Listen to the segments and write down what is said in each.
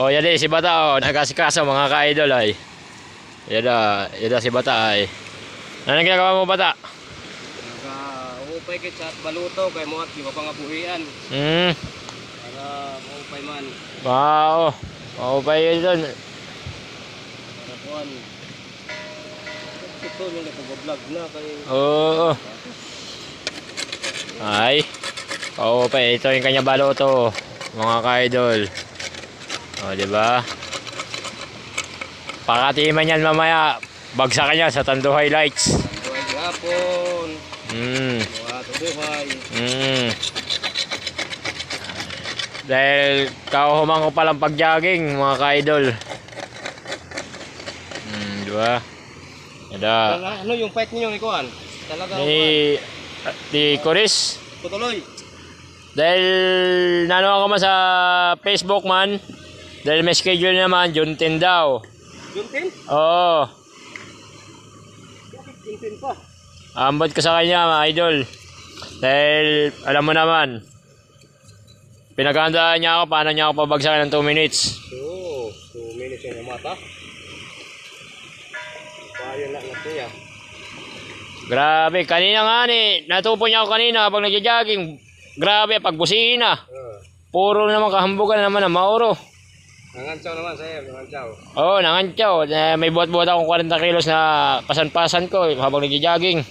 Oh, yan si Bata, oh. Nagkasikaso mga ka-idol, ay. Yan si Bata, ay. Ano ginagawa mo, Bata? Nag-upay kit sa baluto, kay mo at di pa nga buhian. Para maupay man. Wow. Maupay yun doon. Para kuhan. Ito yung nagpag-vlog na kay... Oo. Ay. Maupay. Ito yung kanya baluto, mga ka-idol. O, diba? Pakatiman yan mamaya. Bagsakan niya sa Tando Highlights. Buhay gapon. Mga tubuhay. Dahil kahuman ko palang pag-jogging, mga ka-idol. Diba? Yada. Ano yung fight niyo ni Kuan? Talaga Ni Coris. tutuloy. Dahil nano ako man sa Facebook man. Dahil may schedule naman, June 10 daw. June 10? Oo. Bakit June 10 pa? Ambot ko sa kanya, mga idol. Dahil, alam mo naman, pinaghandaan niya ako, paano niya ako pabagsakan ng 2 minutes. Oo, 2 minutes yung mata. Payo na siya. Grabe, kanina nga ni, natupo niya ako kanina habang nagja-jogging. Grabe, pagbusina. Puro naman kahambugan naman ang mauro. Nangantsaw naman sa'yo, nangantsaw. Oo, nangantsaw. May buhat-buhat akong 40 kilos na pasan-pasan ko habang nagja-jogging.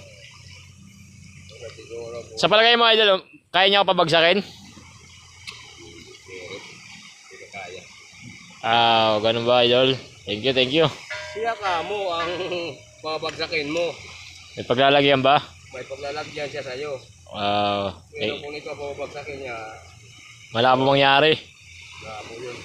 Sa palagay mo, idol, kaya niya ako pabagsakin? Hindi kaya. Ganun ba, idol? Thank you. Siya ka mo ang babagsakin mo. May paglalagyan ba? May paglalagyan siya sa'yo. Wow. Pero kung ikaw babagsakin niya, Wala pa mangyari. mo yun.